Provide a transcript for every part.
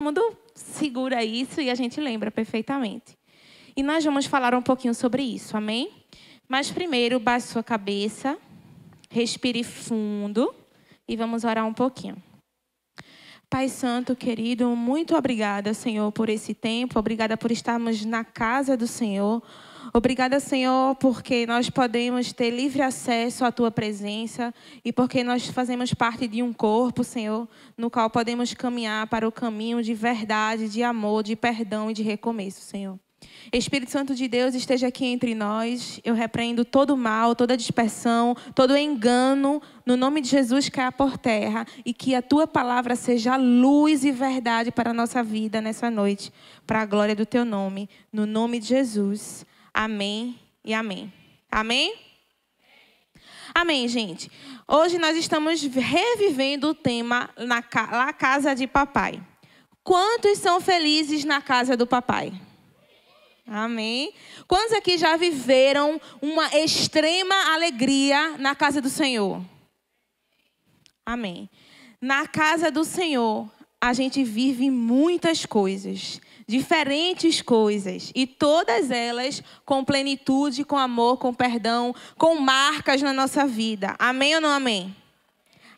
mundo segura isso e a gente lembra perfeitamente. E nós vamos falar um pouquinho sobre isso, amém? Mas primeiro, baixe sua cabeça, respire fundo e vamos orar um pouquinho. Pai Santo, querido, muito obrigada, Senhor, por esse tempo. Obrigada por estarmos na casa do Senhor. Obrigada, Senhor, porque nós podemos ter livre acesso à Tua presença e porque nós fazemos parte de um corpo, Senhor, no qual podemos caminhar para o caminho de verdade, de amor, de perdão e de recomeço, Senhor. Espírito Santo de Deus, esteja aqui entre nós. Eu repreendo todo o mal, toda a dispersão, todo o engano. No nome de Jesus, caia por terra. E que a Tua palavra seja luz e verdade para a nossa vida nessa noite. Para a glória do Teu nome. No nome de Jesus. Amém e amém. Amém? Amém, gente. Hoje nós estamos revivendo o tema na casa de papai. Quantos são felizes na casa do papai? Amém. Quantos aqui já viveram uma extrema alegria na casa do Senhor? Amém. Na casa do Senhor, a gente vive muitas coisas, diferentes coisas, e todas elas com plenitude, com amor, com perdão, com marcas na nossa vida. Amém ou não amém?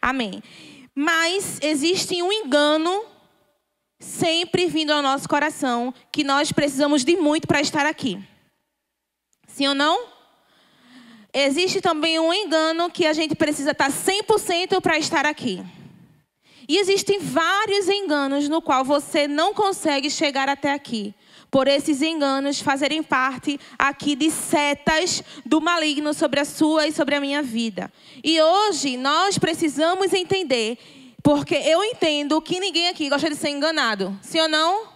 Amém. Mas existe um engano sempre vindo ao nosso coração, que nós precisamos de muito para estar aqui. Sim ou não? Existe também um engano que a gente precisa estar 100% para estar aqui. E existem vários enganos no qual você não consegue chegar até aqui. Por esses enganos fazerem parte aqui de setas do maligno sobre a sua e sobre a minha vida. E hoje nós precisamos entender, porque eu entendo que ninguém aqui gosta de ser enganado. Sim ou não?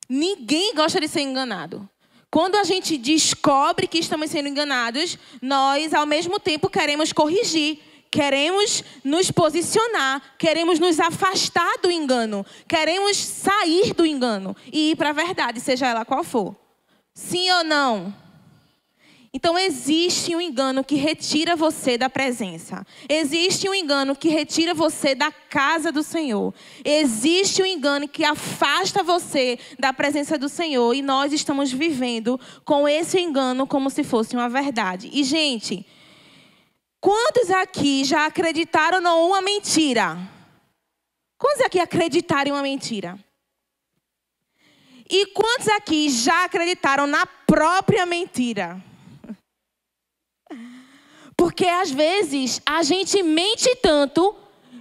Ninguém gosta de ser enganado. Quando a gente descobre que estamos sendo enganados, nós, ao mesmo tempo, queremos corrigir. Queremos nos posicionar. Queremos nos afastar do engano. Queremos sair do engano e ir para a verdade, seja ela qual for. Sim ou não? Então, existe um engano que retira você da presença. Existe um engano que retira você da casa do Senhor. Existe um engano que afasta você da presença do Senhor. E nós estamos vivendo com esse engano como se fosse uma verdade. E, gente, quantos aqui já acreditaram numa mentira? Quantos aqui acreditaram em uma mentira? E quantos aqui já acreditaram na própria mentira? Porque às vezes a gente mente tanto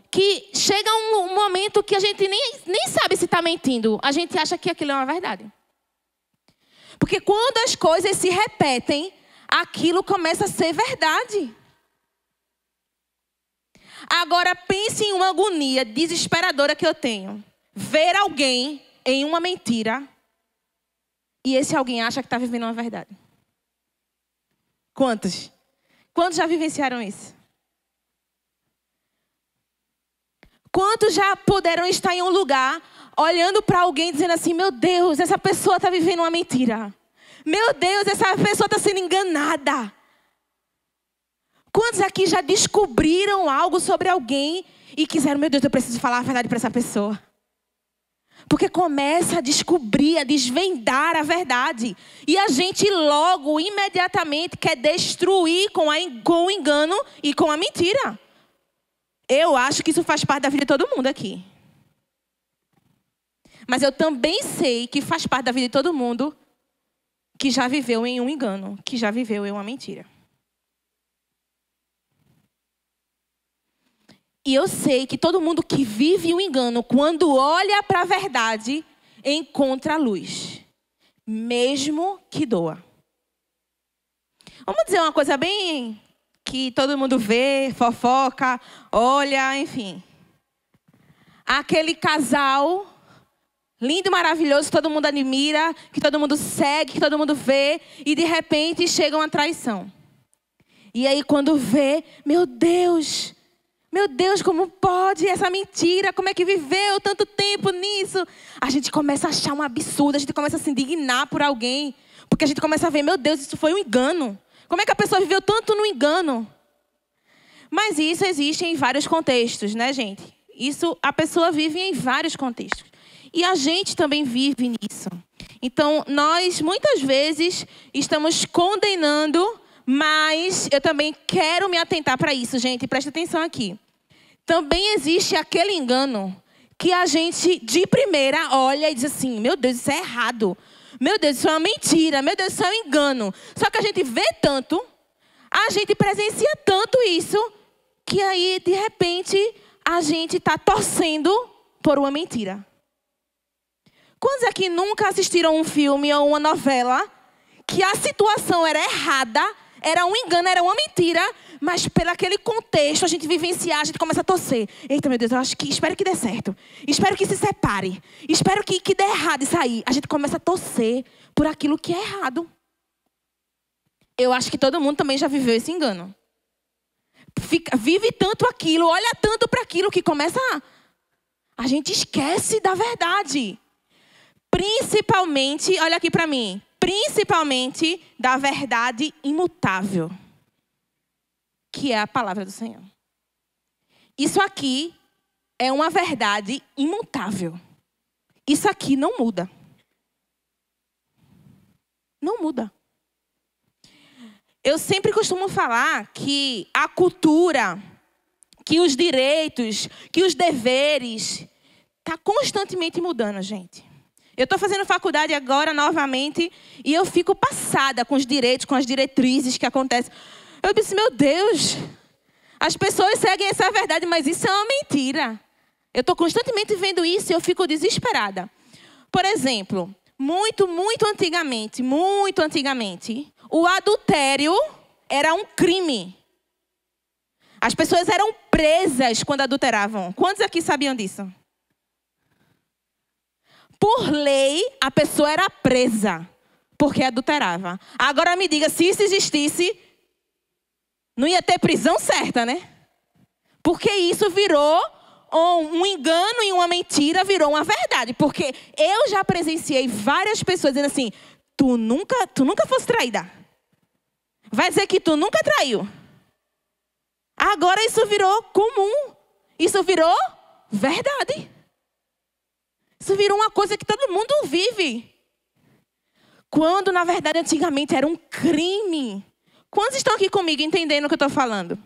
que chega um momento que a gente nem sabe se está mentindo. A gente acha que aquilo é uma verdade. Porque quando as coisas se repetem, aquilo começa a ser verdade. Agora pense em uma agonia desesperadora que eu tenho. Ver alguém em uma mentira e esse alguém acha que está vivendo uma verdade. Quantos? Quantos já vivenciaram isso? Quantos já puderam estar em um lugar, olhando para alguém dizendo assim, meu Deus, essa pessoa está vivendo uma mentira. Meu Deus, essa pessoa está sendo enganada. Quantos aqui já descobriram algo sobre alguém e quiseram, meu Deus, eu preciso falar a verdade para essa pessoa? Porque começa a descobrir, a desvendar a verdade. E a gente logo, imediatamente, quer destruir com o engano e com a mentira. Eu acho que isso faz parte da vida de todo mundo aqui. Mas eu também sei que faz parte da vida de todo mundo que já viveu em um engano, que já viveu em uma mentira. E eu sei que todo mundo que vive um engano, quando olha para a verdade, encontra a luz. Mesmo que doa. Vamos dizer uma coisa bem que todo mundo vê, fofoca, olha, enfim. Aquele casal lindo e maravilhoso, que todo mundo admira, que todo mundo segue, que todo mundo vê, e de repente chega uma traição. E aí quando vê, meu Deus, como pode essa mentira? Como é que viveu tanto tempo nisso? A gente começa a achar um absurdo, a gente começa a se indignar por alguém. Porque a gente começa a ver, meu Deus, isso foi um engano. Como é que a pessoa viveu tanto no engano? Mas isso existe em vários contextos, né, gente? Isso a pessoa vive em vários contextos. E a gente também vive nisso. Então, nós muitas vezes estamos condenando, mas eu também quero me atentar para isso, gente. Presta atenção aqui. Também existe aquele engano que a gente, de primeira, olha e diz assim, meu Deus, isso é errado. Meu Deus, isso é uma mentira. Meu Deus, isso é um engano. Só que a gente vê tanto, a gente presencia tanto isso, que aí, de repente, a gente está torcendo por uma mentira. Quantos aqui nunca assistiram um filme ou uma novela que a situação era errada, era um engano, era uma mentira, mas pelo aquele contexto a gente vivenciar, a gente começa a torcer. Eita, meu Deus, espero que dê certo. Espero que se separe. Espero que dê errado isso aí. A gente começa a torcer por aquilo que é errado. Eu acho que todo mundo também já viveu esse engano. Vive tanto aquilo, olha tanto para aquilo que começa a gente esquece da verdade. Principalmente, olha aqui para mim, principalmente da verdade imutável, que é a palavra do Senhor. Isso aqui é uma verdade imutável. Isso aqui não muda. Não muda. Eu sempre costumo falar que a cultura, que os direitos, que os deveres, está constantemente mudando, gente. Eu estou fazendo faculdade agora novamente e eu fico passada com os direitos, com as diretrizes que acontecem. Eu disse, meu Deus, as pessoas seguem essa verdade, mas isso é uma mentira. Eu estou constantemente vendo isso e eu fico desesperada. Por exemplo, muito antigamente, o adultério era um crime. As pessoas eram presas quando adulteravam. Quantos aqui sabiam disso? Por lei, a pessoa era presa porque adulterava. Agora me diga, se isso existisse, não ia ter prisão certa, né? Porque isso virou um engano e uma mentira, virou uma verdade. Porque eu já presenciei várias pessoas dizendo assim, tu nunca fosse traída. Vai dizer que tu nunca traiu. Agora isso virou comum. Isso virou verdade. Isso virou uma coisa que todo mundo vive. Quando, na verdade, antigamente era um crime. Quantos estão aqui comigo entendendo o que eu estou falando?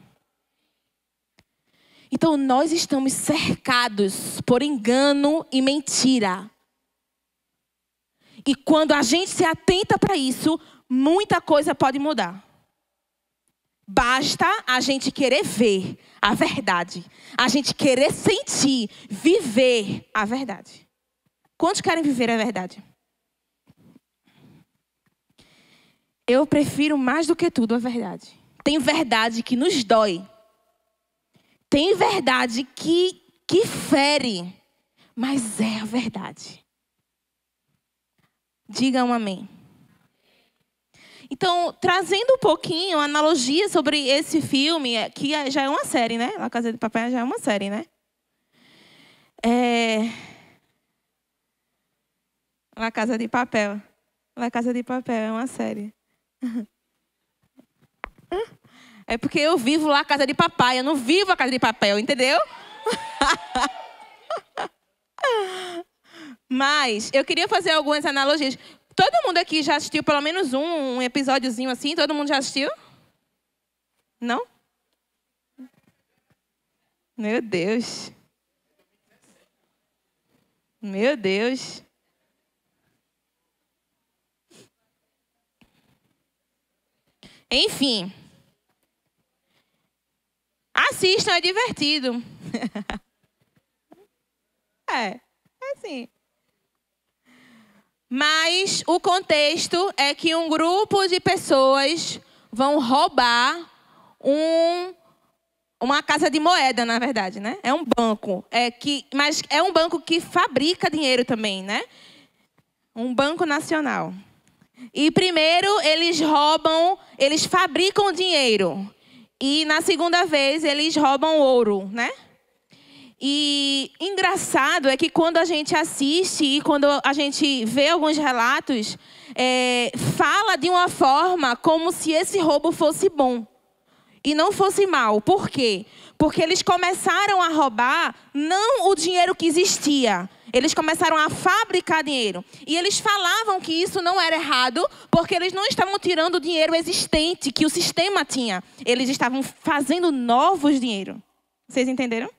Então, nós estamos cercados por engano e mentira. E quando a gente se atenta para isso, muita coisa pode mudar. Basta a gente querer ver a verdade. A gente querer sentir, viver a verdade. Quantos querem viver a verdade? Eu prefiro mais do que tudo a verdade. Tem verdade que nos dói. Tem verdade que fere. Mas é a verdade. Diga um amém. Então, trazendo um pouquinho, uma analogia sobre esse filme, que já é uma série, né? La Casa de Papel já é uma série, né? La Casa de Papel. La Casa de Papel é uma série. É porque eu vivo lá a Casa de Papai, eu não vivo a Casa de Papel, entendeu? Mas eu queria fazer algumas analogias. Todo mundo aqui já assistiu pelo menos um episódiozinho assim? Todo mundo já assistiu? Não? Meu Deus. Meu Deus. Enfim. Assistam, é divertido. É assim. Mas o contexto é que um grupo de pessoas vão roubar uma casa de moeda, na verdade, né? É um banco. Mas é um banco que fabrica dinheiro também, né? Um banco nacional. E primeiro eles fabricam dinheiro. E na segunda vez eles roubam ouro, né? E engraçado é que quando a gente assiste e quando a gente vê alguns relatos, fala de uma forma como se esse roubo fosse bom e não fosse mal. Por quê? Porque eles começaram a roubar não o dinheiro que existia. Eles começaram a fabricar dinheiro. E eles falavam que isso não era errado, porque eles não estavam tirando o dinheiro existente que o sistema tinha. Eles estavam fazendo novos dinheiro. Vocês entenderam?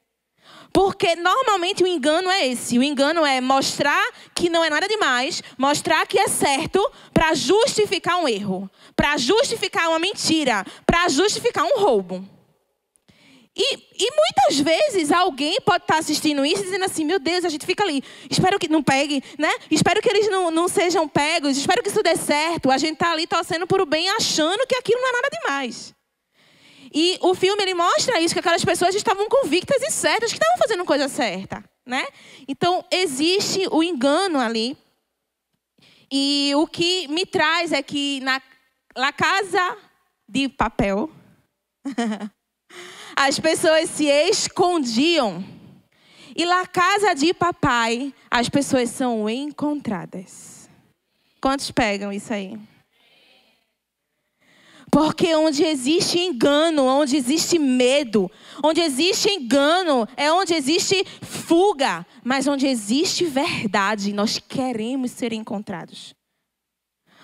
Porque normalmente o engano é esse. O engano é mostrar que não é nada demais, mostrar que é certo para justificar um erro, para justificar uma mentira, para justificar um roubo. E muitas vezes alguém pode estar assistindo isso e dizendo assim, meu Deus, a gente fica ali, espero que não pegue, né? Espero que eles não sejam pegos, espero que isso dê certo. A gente está ali torcendo por o bem, achando que aquilo não é nada demais. E o filme, ele mostra isso, que aquelas pessoas estavam convictas e certas, que estavam fazendo coisa certa, né? Então, existe o engano ali. E o que me traz é que na La Casa de Papel, as pessoas se escondiam. E La Casa de Papai, as pessoas são encontradas. Quantos pegam isso aí? Porque onde existe engano, onde existe medo, onde existe engano, é onde existe fuga. Mas onde existe verdade, nós queremos ser encontrados.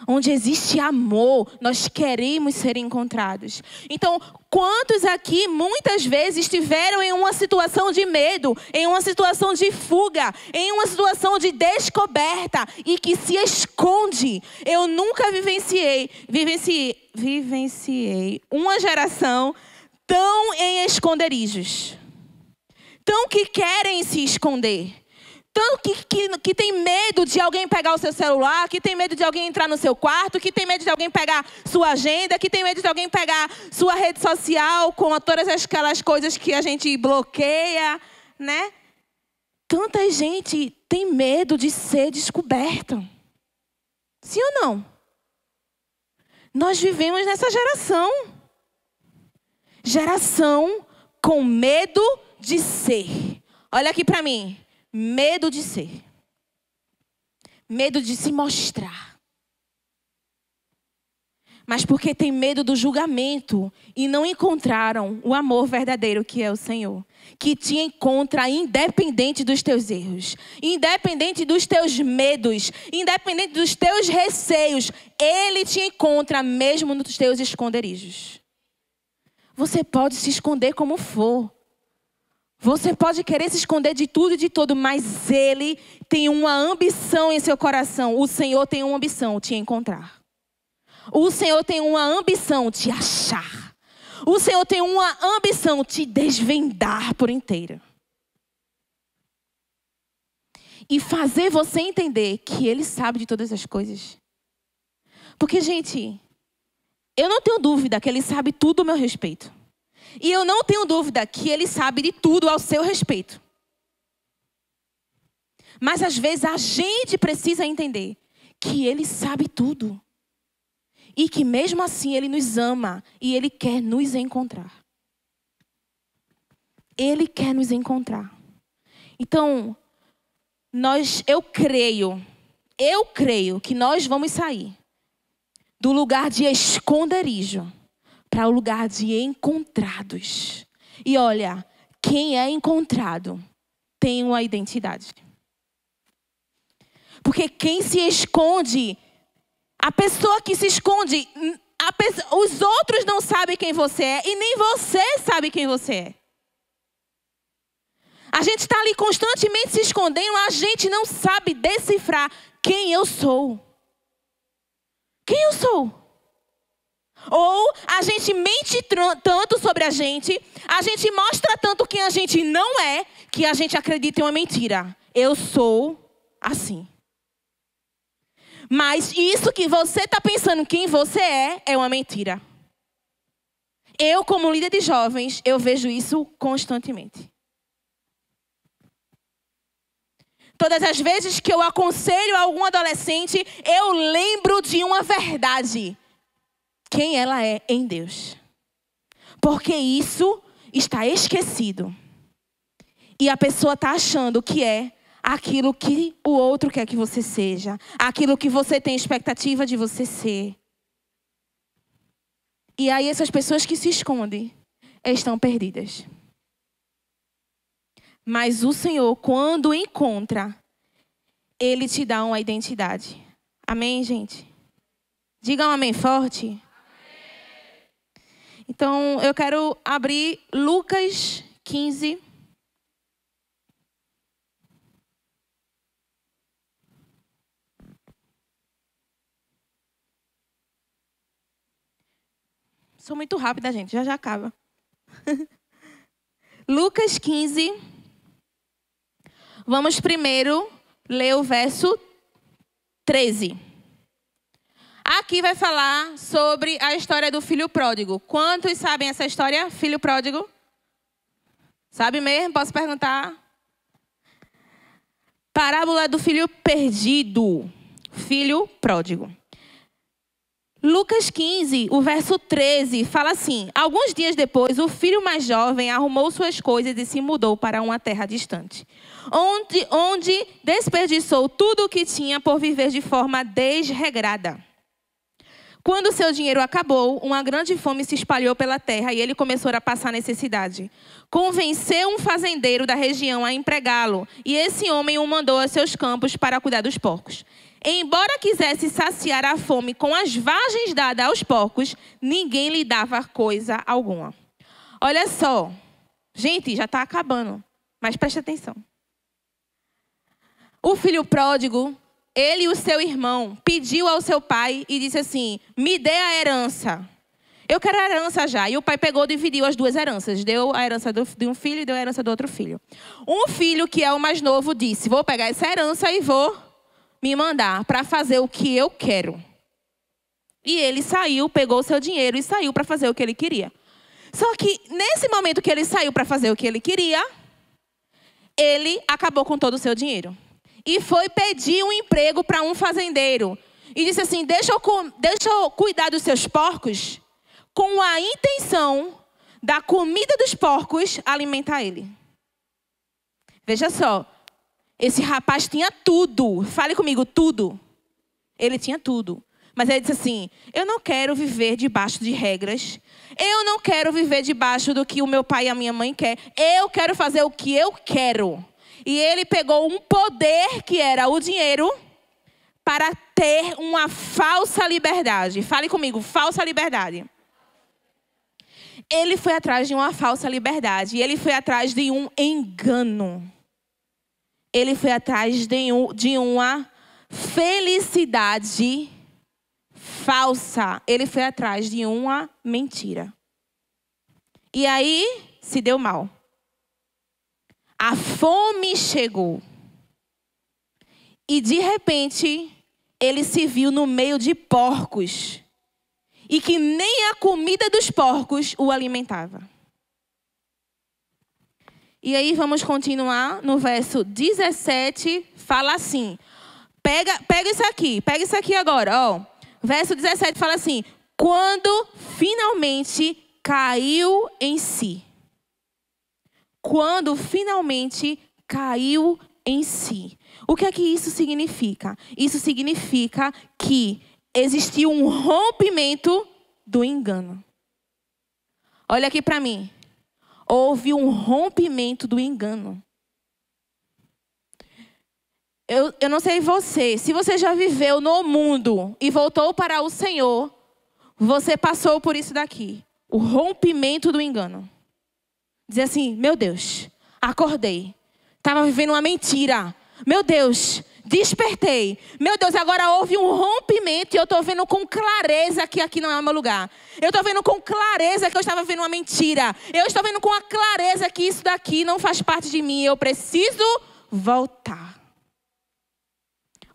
Onde existe amor, nós queremos ser encontrados. Então, quantos aqui muitas vezes estiveram em uma situação de medo, em uma situação de fuga, em uma situação de descoberta e que se esconde? Eu nunca vivenciei uma geração tão em esconderijos, tão que querem se esconder. Tanto que tem medo de alguém pegar o seu celular, que tem medo de alguém entrar no seu quarto, que tem medo de alguém pegar sua agenda, que tem medo de alguém pegar sua rede social com todas aquelas coisas que a gente bloqueia, né? Tanta gente tem medo de ser descoberta. Sim ou não? Nós vivemos nessa geração. Geração com medo de ser. Olha aqui para mim. Medo de ser. Medo de se mostrar. Mas porque tem medo do julgamento e não encontraram o amor verdadeiro que é o Senhor. Que te encontra independente dos teus erros. Independente dos teus medos. Independente dos teus receios. Ele te encontra mesmo nos teus esconderijos. Você pode se esconder como for. Você pode querer se esconder de tudo e de todo, mas Ele tem uma ambição em seu coração. O Senhor tem uma ambição, te encontrar. O Senhor tem uma ambição, te achar. O Senhor tem uma ambição, te desvendar por inteiro. E fazer você entender que Ele sabe de todas as coisas. Porque, gente, eu não tenho dúvida que Ele sabe tudo ao meu respeito. E eu não tenho dúvida que Ele sabe de tudo ao seu respeito. Mas às vezes a gente precisa entender que Ele sabe tudo. E que mesmo assim Ele nos ama e Ele quer nos encontrar. Ele quer nos encontrar. Então, eu creio que nós vamos sair do lugar de esconderijo para o lugar de encontrados. E olha, quem é encontrado tem uma identidade. Porque quem se esconde, a pessoa que se esconde, os outros não sabem quem você é e nem você sabe quem você é. A gente está ali constantemente se escondendo, a gente não sabe decifrar quem eu sou. Quem eu sou? Ou a gente mente tanto sobre a gente mostra tanto quem a gente não é, que a gente acredita em uma mentira. Eu sou assim. Mas isso que você está pensando quem você é uma mentira. Eu, como líder de jovens, eu vejo isso constantemente. Todas as vezes que eu aconselho algum adolescente, eu lembro de uma verdade. Quem ela é em Deus. Porque isso está esquecido. E a pessoa está achando que é aquilo que o outro quer que você seja. Aquilo que você tem expectativa de você ser. E aí essas pessoas que se escondem estão perdidas. Mas o Senhor, quando encontra, Ele te dá uma identidade. Amém, gente? Diga um amém forte. Amém. Então, eu quero abrir Lucas 15. Sou muito rápida, gente. Já acaba. Lucas 15. Vamos primeiro ler o verso 13. Aqui vai falar sobre a história do filho pródigo. Quantos sabem essa história, filho pródigo? Sabe mesmo? Posso perguntar? Parábola do filho perdido. Filho pródigo. Lucas 15, o verso 13, fala assim: alguns dias depois, o filho mais jovem arrumou suas coisas e se mudou para uma terra distante, onde desperdiçou tudo o que tinha por viver de forma desregrada. Quando seu dinheiro acabou, uma grande fome se espalhou pela terra e ele começou a passar necessidade. Convenceu um fazendeiro da região a empregá-lo, e esse homem o mandou a seus campos para cuidar dos porcos. Embora quisesse saciar a fome com as vagens dadas aos porcos, ninguém lhe dava coisa alguma. Olha só. Gente, já está acabando, mas preste atenção. O filho pródigo, ele e o seu irmão, pediu ao seu pai e disse assim: me dê a herança. Eu quero a herança já. E o pai pegou e dividiu as duas heranças. Deu a herança de um filho e deu a herança do outro filho. Um filho, que é o mais novo, disse: vou pegar essa herança e vou me mandar para fazer o que eu quero. E ele saiu, pegou o seu dinheiro e saiu para fazer o que ele queria. Só que nesse momento que ele saiu para fazer o que ele queria, ele acabou com todo o seu dinheiro. E foi pedir um emprego para um fazendeiro. E disse assim: deixa eu cuidar dos seus porcos, com a intenção da comida dos porcos alimentar ele. Veja só. Esse rapaz tinha tudo. Fale comigo, tudo. Ele tinha tudo. Mas ele disse assim: eu não quero viver debaixo de regras. Eu não quero viver debaixo do que o meu pai e a minha mãe querem. Eu quero fazer o que eu quero. E ele pegou um poder, que era o dinheiro, para ter uma falsa liberdade. Fale comigo, falsa liberdade. Ele foi atrás de uma falsa liberdade. E ele foi atrás de um engano. Ele foi atrás de uma felicidade falsa. Ele foi atrás de uma mentira. E aí se deu mal. A fome chegou. E de repente, ele se viu no meio de porcos. E que nem a comida dos porcos o alimentava. E aí vamos continuar no verso 17, fala assim. Pega isso aqui agora, ó. Verso 17 fala assim: quando finalmente caiu em si. Quando finalmente caiu em si. O que é que isso significa? Isso significa que existiu um rompimento do engano. Olha aqui para mim. Houve um rompimento do engano. Eu não sei você, se você já viveu no mundo e voltou para o Senhor, você passou por isso daqui. O rompimento do engano. Dizer assim: meu Deus, acordei. Estava vivendo uma mentira. Meu Deus, despertei. Meu Deus, agora houve um rompimento e eu estou vendo com clareza que aqui não é o meu lugar. Eu estou vendo com clareza que eu estava vivendo uma mentira. Eu estou vendo com a clareza que isso daqui não faz parte de mim. Eu preciso voltar.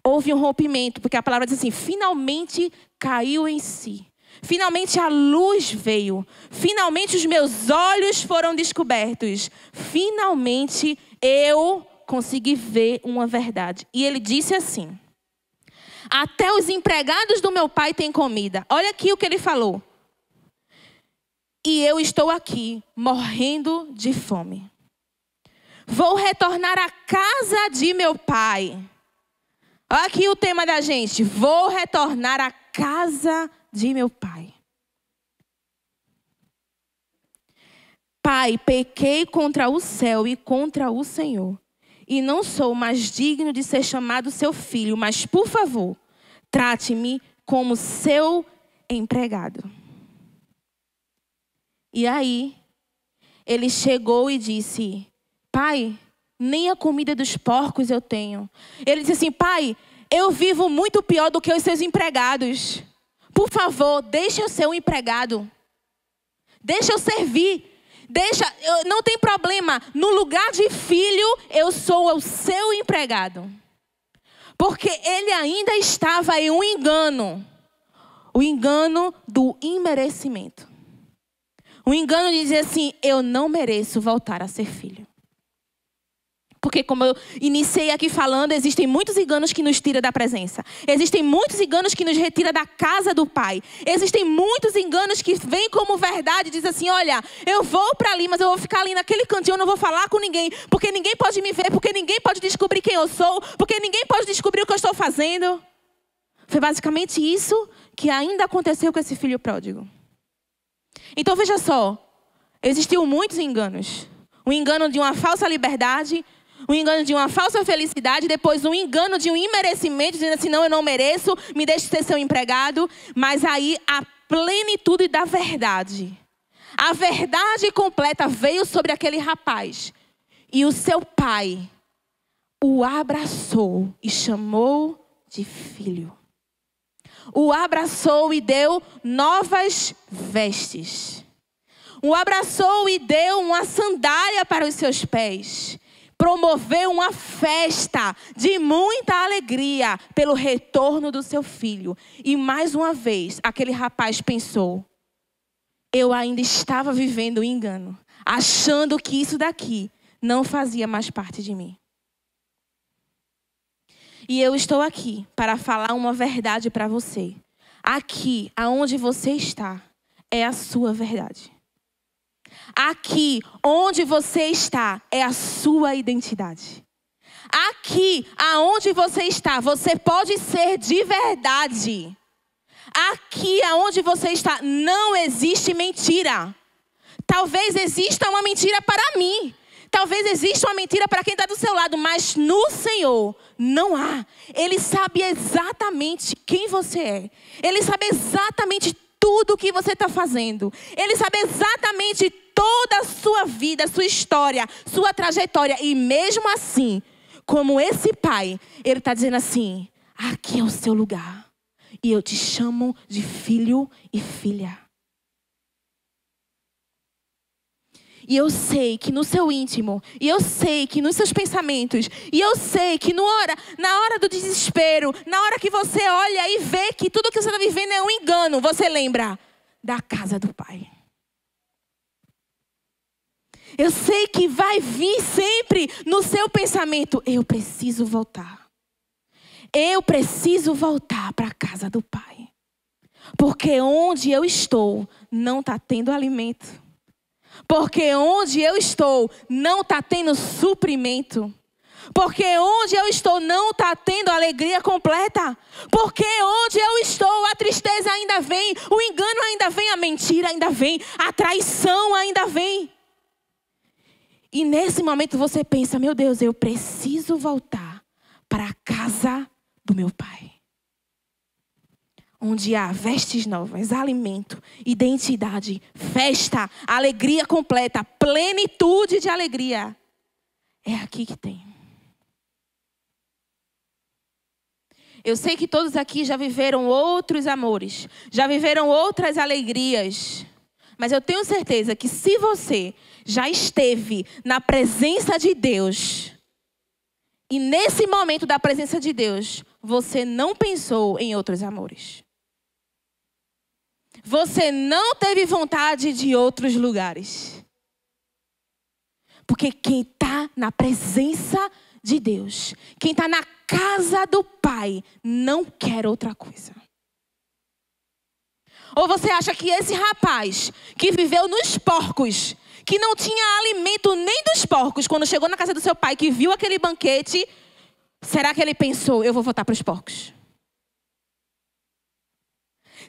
Houve um rompimento, porque a palavra diz assim: finalmente caiu em si. Finalmente a luz veio. Finalmente os meus olhos foram descobertos. Finalmente eu consegui ver uma verdade. E ele disse assim: até os empregados do meu pai têm comida. Olha aqui o que ele falou. E eu estou aqui, morrendo de fome. Vou retornar à casa de meu pai. Olha aqui o tema da gente. Vou retornar à casa de meu pai. Pai, pequei contra o céu e contra o Senhor. e não sou mais digno de ser chamado seu filho, mas, por favor, trate-me como seu empregado. E aí, ele chegou e disse: pai, nem a comida dos porcos eu tenho. Ele disse assim: pai, eu vivo muito pior do que os seus empregados. Por favor, deixa eu ser um empregado. Deixa eu servir. Não tem problema. No lugar de filho, eu sou o seu empregado. Porque ele ainda estava em um engano. O engano do imerecimento. O engano de dizer assim: eu não mereço voltar a ser filho. Porque, como eu iniciei aqui falando, existem muitos enganos que nos tiram da presença. Existem muitos enganos que nos retiram da casa do Pai. Existem muitos enganos que vêm como verdade e dizem assim: olha, eu vou para ali, mas eu vou ficar ali naquele cantinho, eu não vou falar com ninguém. Porque ninguém pode me ver, porque ninguém pode descobrir quem eu sou, porque ninguém pode descobrir o que eu estou fazendo. Foi basicamente isso que ainda aconteceu com esse filho pródigo. Então, veja só. Existiam muitos enganos. O engano de uma falsa liberdade, o engano de uma falsa felicidade, depois o engano de um imerecimento, dizendo assim: não, eu não mereço, me deixe ser seu empregado. Mas aí a plenitude da verdade. A verdade completa veio sobre aquele rapaz. E o seu pai o abraçou e chamou de filho. O abraçou e deu novas vestes. O abraçou e deu uma sandália para os seus pés. Promoveu uma festa de muita alegria pelo retorno do seu filho. E mais uma vez, aquele rapaz pensou: eu ainda estava vivendo o engano, achando que isso daqui não fazia mais parte de mim. E eu estou aqui para falar uma verdade para você. Aqui, aonde você está, é a sua verdade. Aqui, onde você está, é a sua identidade. Aqui, aonde você está, você pode ser de verdade. Aqui, aonde você está, não existe mentira. Talvez exista uma mentira para mim. Talvez exista uma mentira para quem está do seu lado, mas no Senhor não há. Ele sabe exatamente quem você é. Ele sabe exatamente tudo o que você está fazendo. Ele sabe exatamente toda a sua vida, sua história, sua trajetória. E mesmo assim, como esse pai, ele está dizendo assim: aqui é o seu lugar. E eu te chamo de filho e filha. E eu sei que no seu íntimo, e eu sei que nos seus pensamentos, e eu sei que na hora do desespero, na hora que você olha e vê que tudo que você está vivendo é um engano, você lembra da casa do Pai. Eu sei que vai vir sempre no seu pensamento: eu preciso voltar. Eu preciso voltar para a casa do Pai. Porque onde eu estou não está tendo alimento. Porque onde eu estou não está tendo suprimento. Porque onde eu estou não está tendo alegria completa. Porque onde eu estou a tristeza ainda vem, o engano ainda vem, a mentira ainda vem, a traição ainda vem. E nesse momento você pensa: meu Deus, eu preciso voltar para a casa do meu Pai. Onde há vestes novas, alimento, identidade, festa, alegria completa, plenitude de alegria. É aqui que tem. Eu sei que todos aqui já viveram outros amores, já viveram outras alegrias. Mas eu tenho certeza que se você já esteve na presença de Deus, e nesse momento da presença de Deus, você não pensou em outros amores. Você não teve vontade de outros lugares. Porque quem está na presença de Deus, quem está na casa do Pai, não quer outra coisa. Ou você acha que esse rapaz que viveu nos porcos, que não tinha alimento nem dos porcos, quando chegou na casa do seu pai, que viu aquele banquete, será que ele pensou: eu vou voltar para os porcos?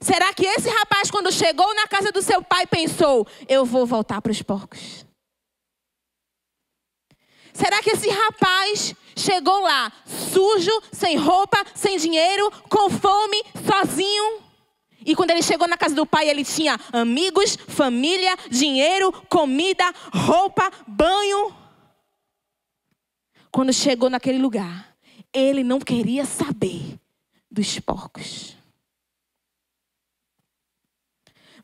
Será que esse rapaz, quando chegou na casa do seu pai, pensou: eu vou voltar para os porcos? Será que esse rapaz chegou lá sujo, sem roupa, sem dinheiro, com fome, sozinho? E quando ele chegou na casa do pai, ele tinha amigos, família, dinheiro, comida, roupa, banho. Quando chegou naquele lugar, ele não queria saber dos porcos.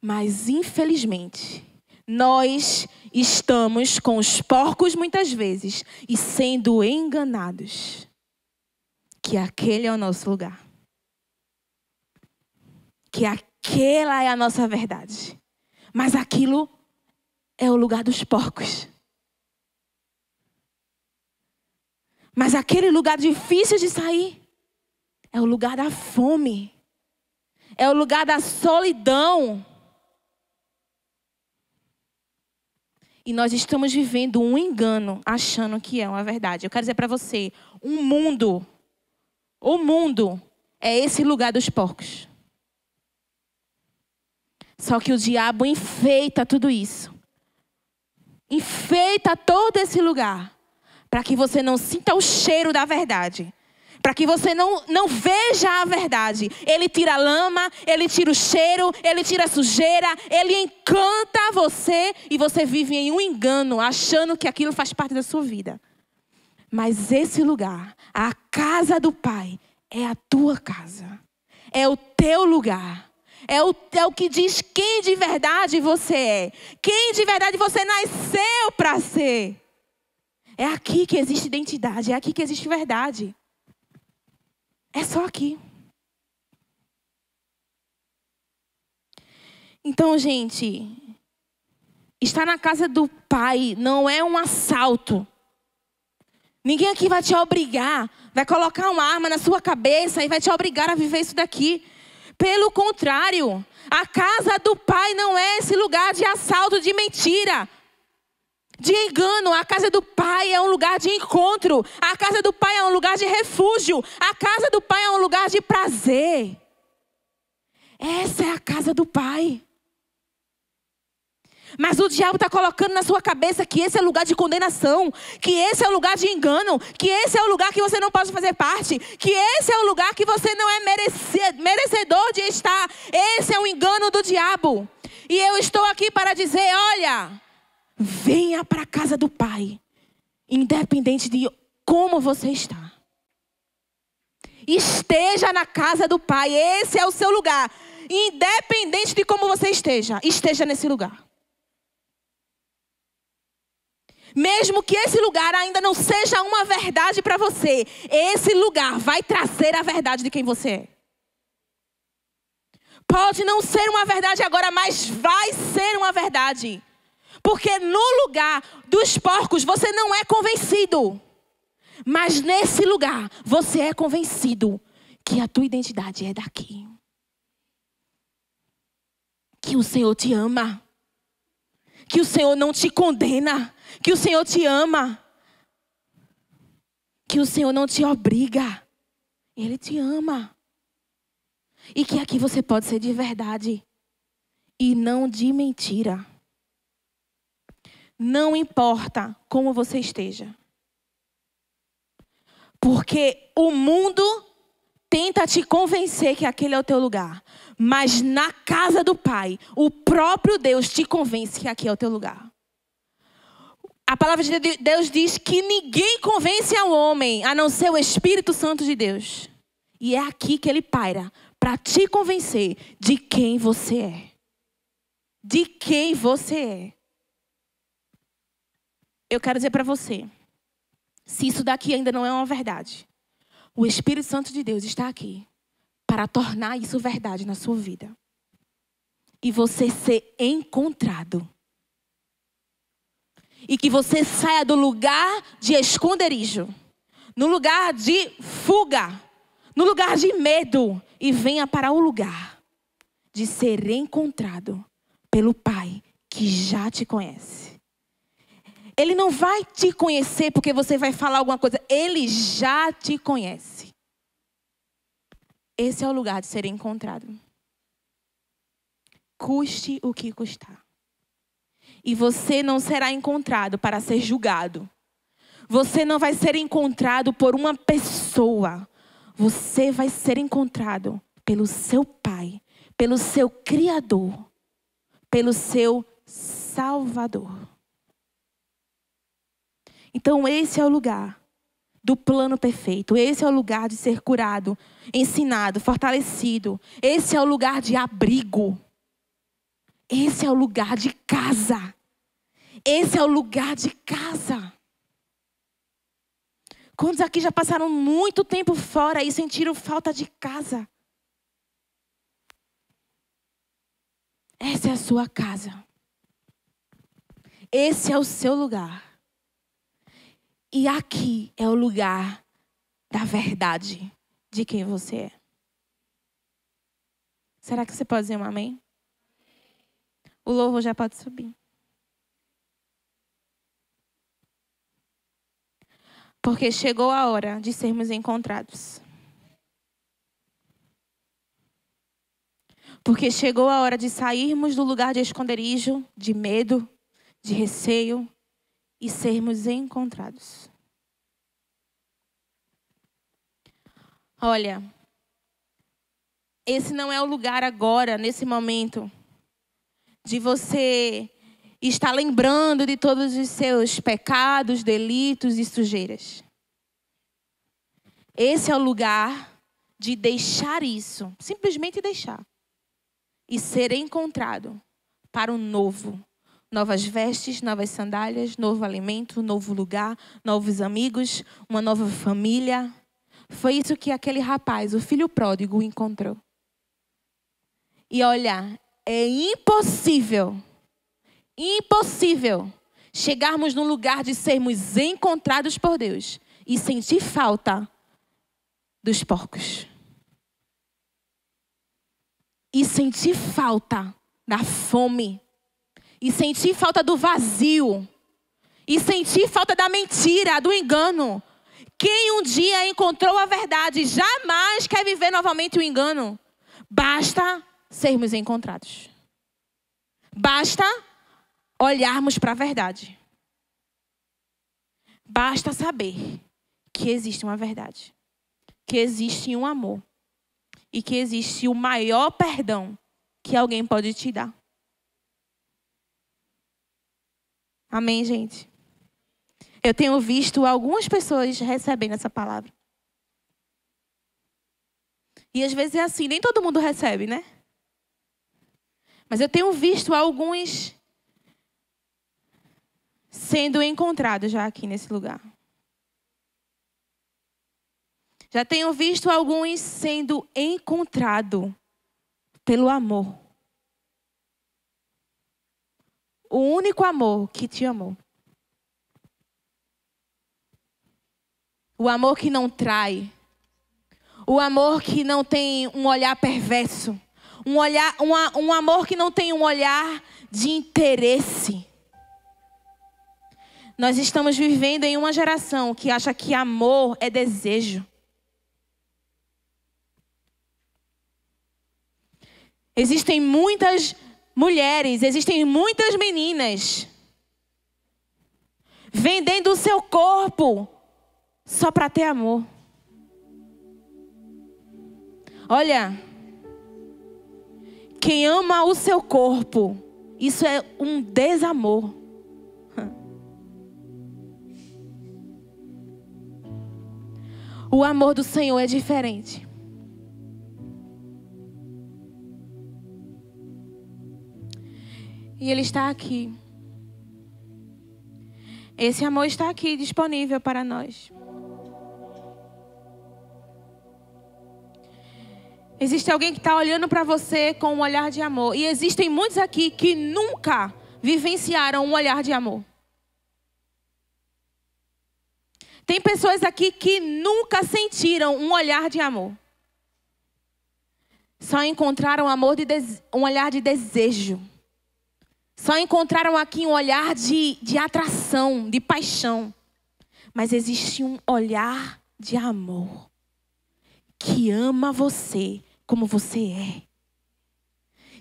Mas, infelizmente, nós estamos com os porcos muitas vezes e sendo enganados que aquele é o nosso lugar. Que aquela é a nossa verdade. Mas aquilo é o lugar dos porcos. Mas aquele lugar difícil de sair é o lugar da fome. É o lugar da solidão. E nós estamos vivendo um engano, achando que é uma verdade. Eu quero dizer para você, o mundo é esse lugar dos porcos. Só que o diabo enfeita tudo isso. Enfeita todo esse lugar. Para que você não sinta o cheiro da verdade. Para que você não veja a verdade. Ele tira a lama, ele tira o cheiro, ele tira a sujeira, ele encanta você e você vive em um engano, achando que aquilo faz parte da sua vida. Mas esse lugar, a casa do Pai, é a tua casa. É o teu lugar. É o que diz quem de verdade você é. Quem de verdade você nasceu para ser. É aqui que existe identidade, é aqui que existe verdade. É só aqui. Então, gente, estar na casa do Pai não é um assalto. Ninguém aqui vai te obrigar, vai colocar uma arma na sua cabeça e vai te obrigar a viver isso daqui. Pelo contrário, a casa do Pai não é esse lugar de assalto, de mentira, de engano. A casa do Pai é um lugar de encontro. A casa do Pai é um lugar de refúgio. A casa do Pai é um lugar de prazer. Essa é a casa do Pai. Mas o diabo está colocando na sua cabeça que esse é o lugar de condenação, que esse é o lugar de engano, que esse é o lugar que você não pode fazer parte, que esse é o lugar que você não é merecedor de estar. Esse é o engano do diabo. E eu estou aqui para dizer, olha, venha para a casa do Pai, independente de como você está. Esteja na casa do Pai, esse é o seu lugar. Independente de como você esteja nesse lugar. Mesmo que esse lugar ainda não seja uma verdade para você, esse lugar vai trazer a verdade de quem você é. Pode não ser uma verdade agora, mas vai ser uma verdade. Porque no lugar dos porcos você não é convencido. Mas nesse lugar você é convencido que a tua identidade é daqui. Que o Senhor te ama. Que o Senhor não te condena. Que o Senhor te ama. Que o Senhor não te obriga. Ele te ama. E que aqui você pode ser de verdade. E não de mentira. Não importa como você esteja. Porque o mundo tenta te convencer que aquele é o teu lugar. Mas na casa do Pai, o próprio Deus te convence que aqui é o teu lugar. A palavra de Deus diz que ninguém convence ao homem, a não ser o Espírito Santo de Deus. E é aqui que ele paira, para te convencer de quem você é. De quem você é. Eu quero dizer para você, se isso daqui ainda não é uma verdade, o Espírito Santo de Deus está aqui para tornar isso verdade na sua vida. E você ser encontrado. E que você saia do lugar de esconderijo, no lugar de fuga, no lugar de medo e venha para o lugar de ser encontrado pelo Pai que já te conhece. Ele não vai te conhecer porque você vai falar alguma coisa. Ele já te conhece. Esse é o lugar de ser encontrado. Custe o que custar. E você não será encontrado para ser julgado. Você não vai ser encontrado por uma pessoa. Você vai ser encontrado pelo seu Pai, pelo seu Criador, pelo seu Salvador. Então esse é o lugar do plano perfeito. Esse é o lugar de ser curado, ensinado, fortalecido. Esse é o lugar de abrigo. Esse é o lugar de casa. Esse é o lugar de casa. Quantos aqui já passaram muito tempo fora e sentiram falta de casa? Essa é a sua casa. Esse é o seu lugar. E aqui é o lugar da verdade de quem você é. Será que você pode dizer um amém? O louvor já pode subir. Porque chegou a hora de sermos encontrados. Porque chegou a hora de sairmos do lugar de esconderijo, de medo, de receio e sermos encontrados. Olha, esse não é o lugar agora, nesse momento, de você estar lembrando de todos os seus pecados, delitos e sujeiras. Esse é o lugar de deixar isso, simplesmente deixar. E ser encontrado para o novo. Novas vestes, novas sandálias, novo alimento, novo lugar, novos amigos, uma nova família. Foi isso que aquele rapaz, o filho pródigo, encontrou. E olha, é impossível chegarmos num lugar de sermos encontrados por Deus e sentir falta dos porcos. E sentir falta da fome. E sentir falta do vazio. E sentir falta da mentira, do engano. Quem um dia encontrou a verdade jamais quer viver novamente o engano. Basta sermos encontrados. Basta olharmos para a verdade. Basta saber que existe uma verdade. Que existe um amor. E que existe o maior perdão que alguém pode te dar. Amém, gente? Eu tenho visto algumas pessoas recebendo essa palavra. E às vezes é assim, nem todo mundo recebe, né? Mas eu tenho visto alguns sendo encontrados já aqui nesse lugar. Já tenho visto alguns sendo encontrados pelo amor. O único amor que te amou. O amor que não trai. O amor que não tem um olhar perverso. Um amor que não tem um olhar de interesse. Nós estamos vivendo em uma geração que acha que amor é desejo. Existem muitas mulheres, existem muitas meninas vendendo o seu corpo só para ter amor. Olha, quem ama o seu corpo, isso é um desamor. O amor do Senhor é diferente. E Ele está aqui. Esse amor está aqui disponível para nós. Existe alguém que está olhando para você com um olhar de amor. E existem muitos aqui que nunca vivenciaram um olhar de amor. Tem pessoas aqui que nunca sentiram um olhar de amor. Só encontraram um olhar de desejo. Só encontraram aqui um olhar de atração, de paixão. Mas existe um olhar de amor. Que ama você como você é.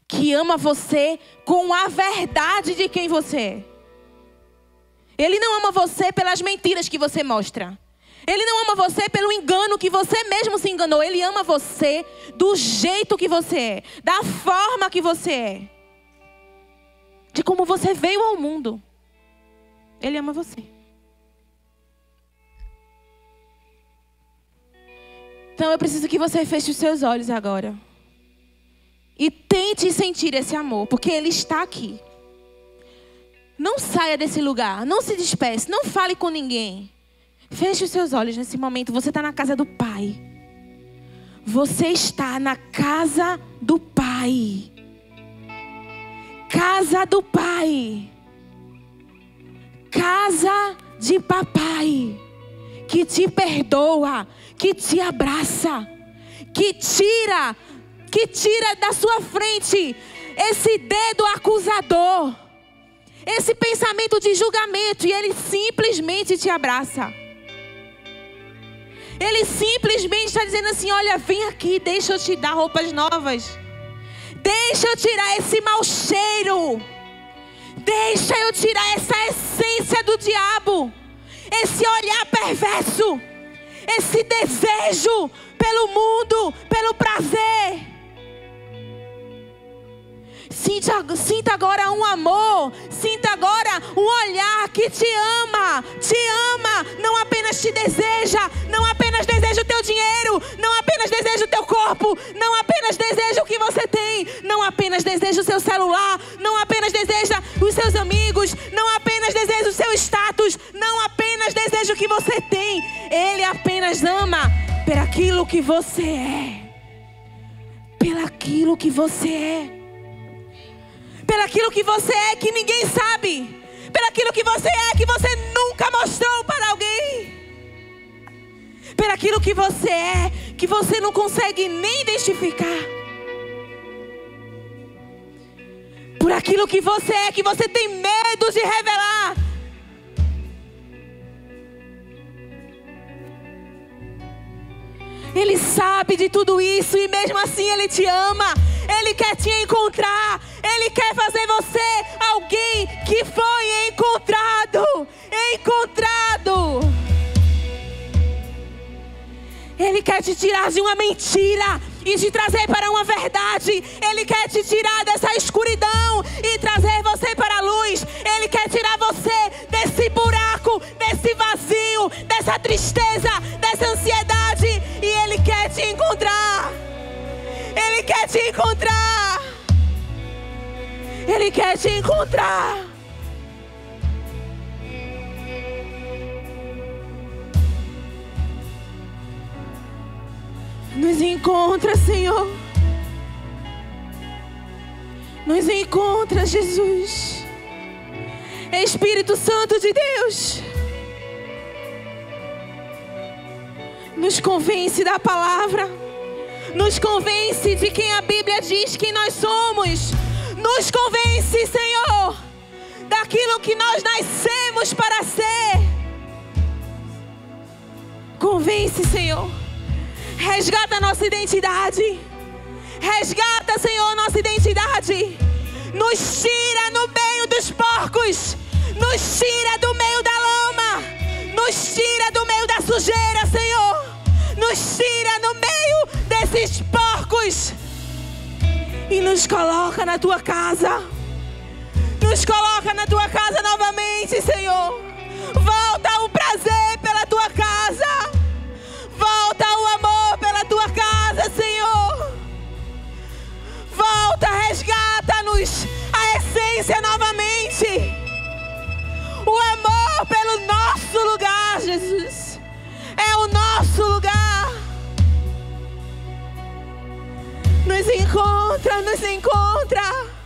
Que ama você com a verdade de quem você é. Ele não ama você pelas mentiras que você mostra. Ele não ama você pelo engano que você mesmo se enganou. Ele ama você do jeito que você é, da forma que você é, de como você veio ao mundo. Ele ama você. Então eu preciso que você feche os seus olhos agora e tente sentir esse amor, porque Ele está aqui. Não saia desse lugar, não se despeça, não fale com ninguém. Feche os seus olhos nesse momento. Você está na casa do Pai. Você está na casa do Pai. Casa do Pai. Casa de papai. Que te perdoa, que te abraça, que tira da sua frente esse dedo acusador, esse pensamento de julgamento, e Ele simplesmente te abraça. Ele simplesmente está dizendo assim: olha, vem aqui, deixa eu te dar roupas novas. Deixa eu tirar esse mau cheiro. Deixa eu tirar essa essência do diabo. Esse olhar perverso. Esse desejo pelo mundo, pelo prazer. Sinta agora um amor. Sinta agora um olhar que te ama. Te ama. Não apenas te deseja. Não apenas deseja o teu dinheiro. Não apenas deseja o teu corpo. Não apenas deseja o que você tem. Não apenas deseja o seu celular. Não apenas deseja os seus amigos. Não apenas deseja o seu status. Não apenas deseja o que você tem. Ele apenas ama por aquilo que você é. Pelo aquilo que você é. Pelo aquilo que você é que ninguém sabe. Pelo aquilo que você é que você nunca mostrou para alguém. Pelo aquilo que você é que você não consegue nem identificar. Por aquilo que você é que você tem medo de revelar. Ele sabe de tudo isso e mesmo assim Ele te ama. Ele quer te encontrar. Ele quer fazer você alguém que foi encontrado. Encontrado. Ele quer te tirar de uma mentira e te trazer para uma verdade. Ele quer te tirar dessa escuridão e trazer você para a luz. Ele quer tirar você desse buraco, desse vazio, dessa tristeza, dessa ansiedade. E Ele quer te encontrar. Ele quer te encontrar. Ele quer te encontrar. Nos encontra, Senhor. Nos encontra, Jesus. Espírito Santo de Deus. Nos convence da palavra. Nos convence de quem a Bíblia diz que nós somos. Nos convence, Senhor, daquilo que nós nascemos para ser. Convence, Senhor. Resgata a nossa identidade. Resgata, Senhor, nossa identidade. Nos tira no meio dos porcos. Nos tira do meio da lama. Nos tira do meio da sujeira, Senhor. Nos tira no meio desses porcos. E nos coloca na Tua casa. Nos coloca na Tua casa novamente, Senhor. Volta o prazer pela Tua casa. Volta o amor pela Tua casa, Senhor. Volta, resgata-nos a essência novamente. O amor pelo nosso lugar, Jesus. É o nosso lugar. Nos encontra, nos encontra.